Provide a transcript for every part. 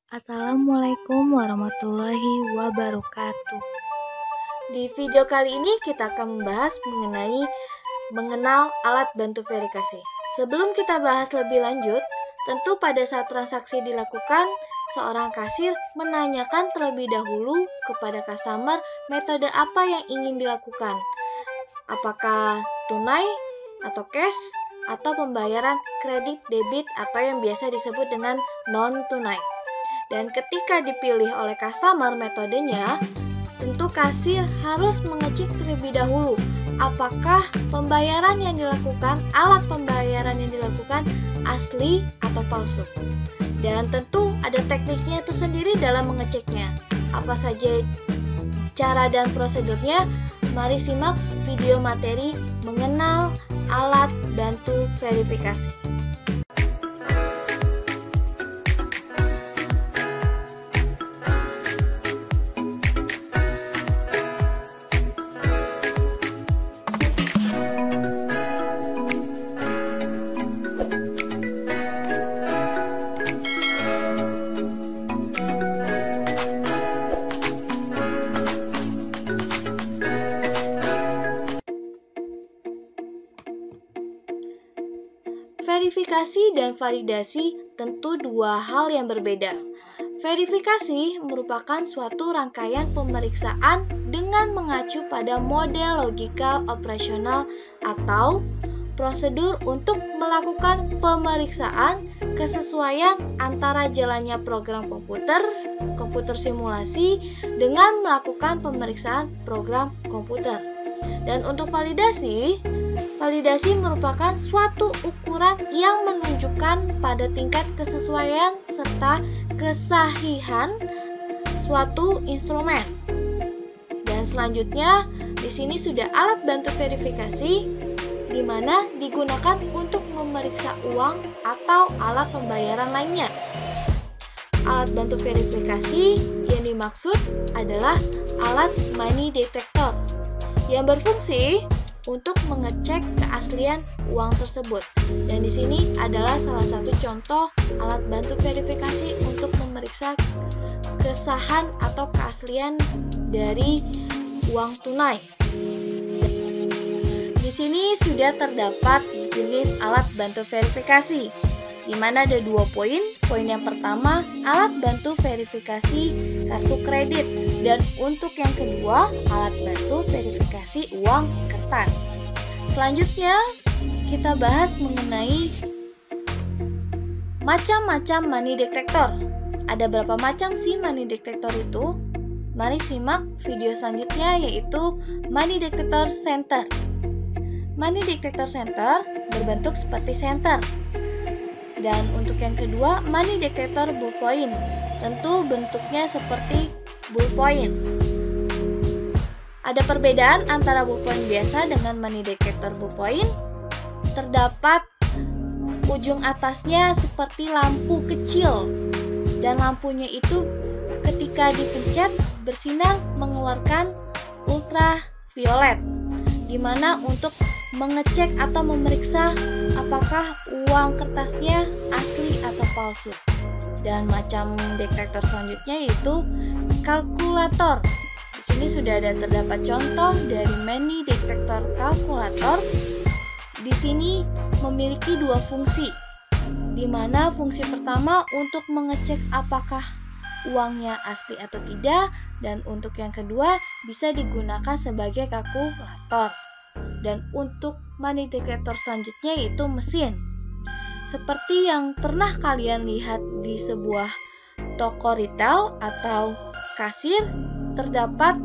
Assalamualaikum warahmatullahi wabarakatuh. Di video kali ini kita akan membahas mengenal alat bantu verifikasi. Sebelum kita bahas lebih lanjut, tentu pada saat transaksi dilakukan, seorang kasir menanyakan terlebih dahulu kepada customer metode apa yang ingin dilakukan. Apakah tunai atau cash atau pembayaran kredit debit atau yang biasa disebut dengan non-tunai. Dan ketika dipilih oleh customer metodenya, tentu kasir harus mengecek terlebih dahulu apakah pembayaran yang dilakukan, alat pembayaran yang dilakukan asli atau palsu. Dan tentu ada tekniknya tersendiri dalam mengeceknya. Apa saja cara dan prosedurnya? Mari simak video materi mengenal alat bantu verifikasi. Verifikasi dan validasi tentu dua hal yang berbeda. Verifikasi merupakan suatu rangkaian pemeriksaan dengan mengacu pada model logika operasional atau prosedur untuk melakukan pemeriksaan kesesuaian antara jalannya program komputer simulasi dengan melakukan pemeriksaan program komputer. Dan untuk validasi merupakan suatu ukuran yang menunjukkan pada tingkat kesesuaian serta kesahihan suatu instrumen. Dan selanjutnya, di sini sudah alat bantu verifikasi di mana digunakan untuk memeriksa uang atau alat pembayaran lainnya. Alat bantu verifikasi yang dimaksud adalah alat money detector yang berfungsi untuk mengecek keaslian uang tersebut. Dan di sini adalah salah satu contoh alat bantu verifikasi untuk memeriksa kesahan atau keaslian dari uang tunai. Di sini sudah terdapat jenis alat bantu verifikasi, di mana ada 2 poin. Poin yang pertama, alat bantu verifikasi kartu kredit, dan untuk yang kedua, alat bantu verifikasi uang kertas. Selanjutnya, kita bahas mengenai macam-macam money detector. Ada berapa macam sih money detector itu? Mari simak video selanjutnya, yaitu money detector center. Money detector center berbentuk seperti center. Dan untuk yang kedua, money detector ballpoint. Tentu bentuknya seperti ballpoint. Ada perbedaan antara ballpoint biasa dengan money detector ballpoint. Terdapat ujung atasnya seperti lampu kecil. Dan lampunya itu ketika dipencet bersinar mengeluarkan ultraviolet, di mana untuk mengecek atau memeriksa apakah uang kertasnya asli atau palsu. Dan macam detektor selanjutnya yaitu kalkulator. Di sini sudah ada terdapat contoh dari money detector kalkulator. Di sini memiliki 2 fungsi, di mana fungsi pertama untuk mengecek apakah uangnya asli atau tidak, dan untuk yang kedua bisa digunakan sebagai kalkulator. Dan untuk money detector selanjutnya yaitu mesin. Seperti yang pernah kalian lihat di sebuah toko retail atau kasir, terdapat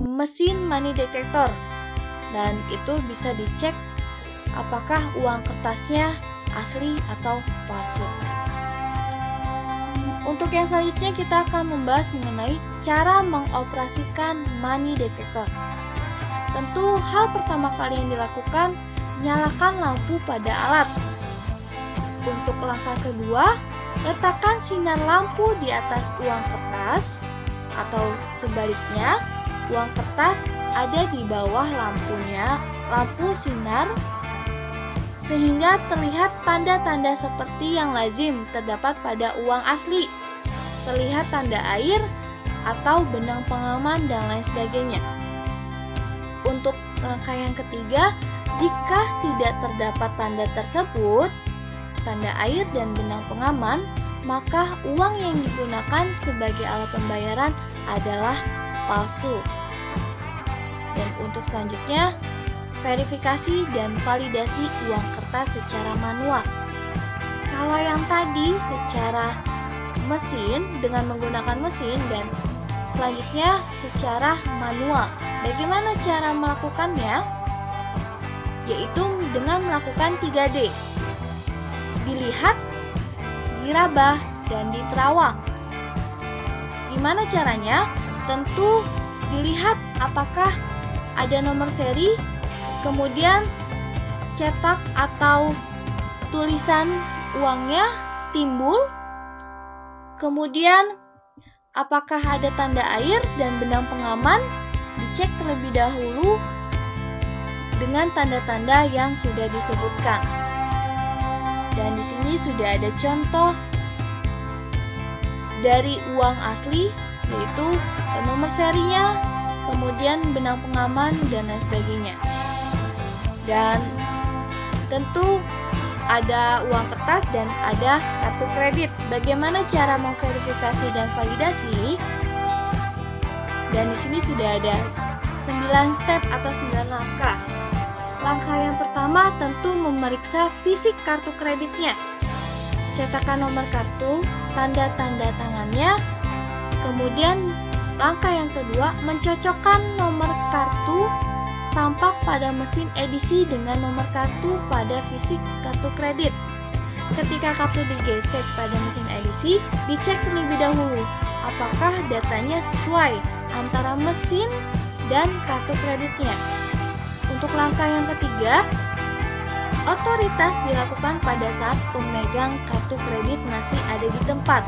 mesin money detector. Dan itu bisa dicek apakah uang kertasnya asli atau palsu. Untuk yang selanjutnya kita akan membahas mengenai cara mengoperasikan money detector. Tentu hal pertama kali yang dilakukan, nyalakan lampu pada alat. Untuk langkah kedua, letakkan sinar lampu di atas uang kertas, atau sebaliknya, uang kertas ada di bawah lampu sinar, sehingga terlihat tanda-tanda seperti yang lazim terdapat pada uang asli. terlihat tanda air atau benang pengaman dan lain sebagainya. Untuk langkah yang ketiga, jika tidak terdapat tanda tersebut, tanda air dan benang pengaman, maka uang yang digunakan sebagai alat pembayaran adalah palsu. Dan untuk selanjutnya, verifikasi dan validasi uang kertas secara manual. Kalau yang tadi secara mesin dengan menggunakan mesin dan selanjutnya secara manual. Bagaimana cara melakukannya? Yaitu dengan melakukan 3D. Dilihat, diraba, dan diterawang. Gimana caranya? Tentu dilihat apakah ada nomor seri, kemudian cetak atau tulisan uangnya timbul, kemudian apakah ada tanda air dan benang pengaman, dicek terlebih dahulu dengan tanda-tanda yang sudah disebutkan. Dan di sini sudah ada contoh dari uang asli, yaitu nomor serinya, kemudian benang pengaman, dan lain sebagainya. Dan tentu ada uang kertas dan ada kartu kredit. Bagaimana cara memverifikasi dan validasi? Dan di sini sudah ada 9 step atau 9 langkah. Langkah yang pertama tentu memeriksa fisik kartu kreditnya. Cetakan nomor kartu, tanda-tanda tangannya. Kemudian langkah yang kedua, mencocokkan nomor kartu tampak pada mesin edisi dengan nomor kartu pada fisik kartu kredit. Ketika kartu digesek pada mesin edisi, dicek terlebih dahulu apakah datanya sesuai antara mesin dan kartu kreditnya. Untuk langkah yang ketiga, otoritas dilakukan pada saat pemegang kartu kredit masih ada di tempat.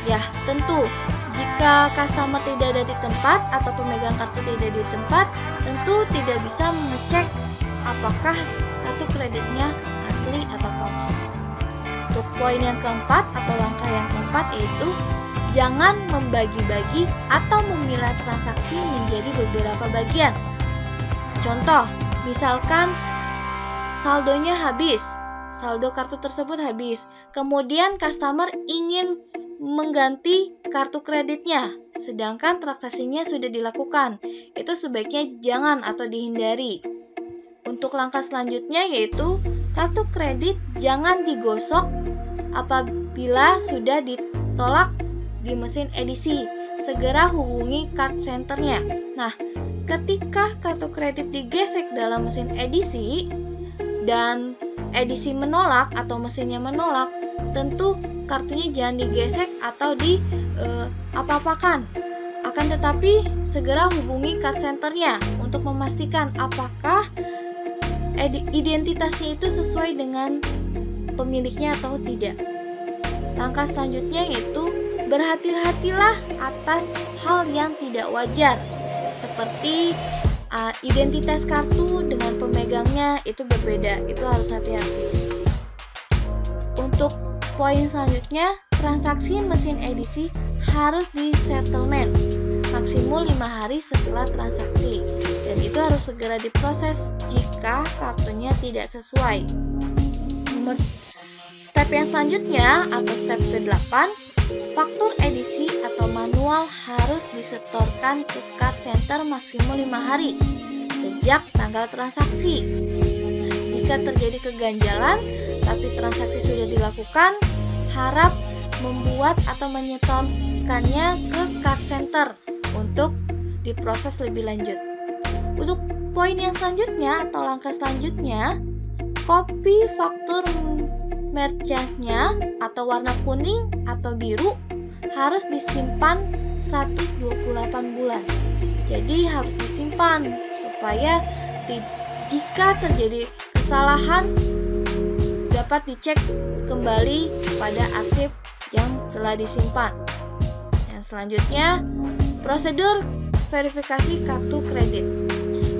Ya, tentu jika customer tidak ada di tempat atau pemegang kartu tidak di tempat, tentu tidak bisa mengecek apakah kartu kreditnya asli atau palsu. Untuk poin yang keempat atau langkah yang keempat yaitu jangan membagi-bagi atau memilah transaksi menjadi beberapa bagian. Contoh, misalkan saldonya habis, saldo kartu tersebut habis, kemudian customer ingin mengganti kartu kreditnya, sedangkan transaksinya sudah dilakukan. Itu sebaiknya jangan atau dihindari. Untuk langkah selanjutnya yaitu kartu kredit jangan digosok apabila sudah ditolak di mesin edisi. Segera hubungi card centernya. Nah, ketika kartu kredit digesek dalam mesin edisi dan edisi menolak atau mesinnya menolak, tentu kartunya jangan digesek atau apa-apakan. Akan tetapi segera hubungi card centernya untuk memastikan apakah identitasnya itu sesuai dengan pemiliknya atau tidak. Langkah selanjutnya yaitu berhati-hatilah atas hal yang tidak wajar, seperti identitas kartu dengan pemegangnya itu berbeda, itu harus hati-hati. Untuk poin selanjutnya, transaksi mesin edisi harus di settlement maksimum 5 hari setelah transaksi, dan itu harus segera diproses jika kartunya tidak sesuai. Step yang selanjutnya atau step ke-8, faktur edisi atau manual harus disetorkan ke card center maksimum 5 hari sejak tanggal transaksi. Jika terjadi keganjalan tapi transaksi sudah dilakukan, harap membuat atau menyetorkannya ke card center untuk diproses lebih lanjut. Untuk poin yang selanjutnya atau langkah selanjutnya, kopi faktur merchantnya atau warna kuning atau biru harus disimpan 128 bulan. Jadi harus disimpan supaya jika terjadi kesalahan dapat dicek kembali pada arsip yang telah disimpan. Yang selanjutnya, prosedur verifikasi kartu kredit.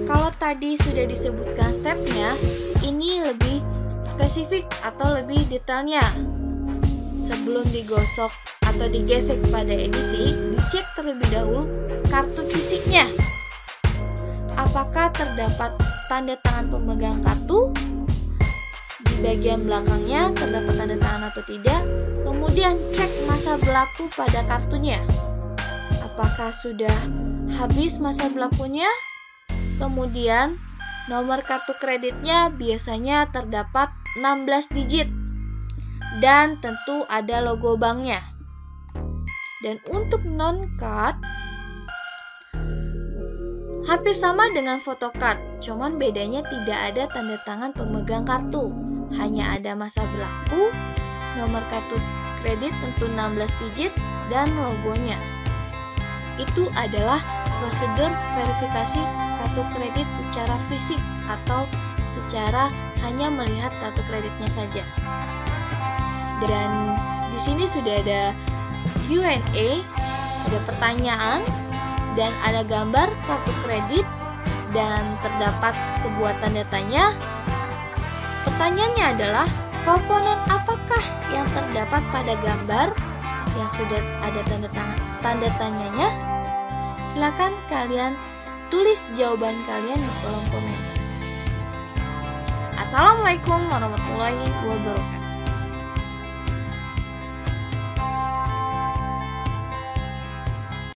Kalau tadi sudah disebutkan stepnya, ini lebih spesifik atau lebih detailnya. Sebelum digosok atau atau digesek pada edisi, dicek terlebih dahulu kartu fisiknya. Apakah terdapat tanda tangan pemegang kartu? Di bagian belakangnya terdapat tanda tangan atau tidak? Kemudian cek masa berlaku pada kartunya. Apakah sudah habis masa berlakunya? Kemudian nomor kartu kreditnya biasanya terdapat 16 digit dan tentu ada logo banknya. Dan untuk non-card hampir sama dengan photocard, cuman bedanya tidak ada tanda tangan pemegang kartu. Hanya ada masa berlaku, nomor kartu kredit tentu 16 digit dan logonya. Itu adalah prosedur verifikasi kartu kredit secara fisik atau secara hanya melihat kartu kreditnya saja. Dan di sini sudah ada Q&A, ada pertanyaan dan ada gambar kartu kredit dan terdapat sebuah tanda tanya. Pertanyaannya adalah komponen apakah yang terdapat pada gambar yang sudah ada tanda tanyanya? Silakan kalian tulis jawaban kalian di kolom komentar. Assalamualaikum warahmatullahi wabarakatuh.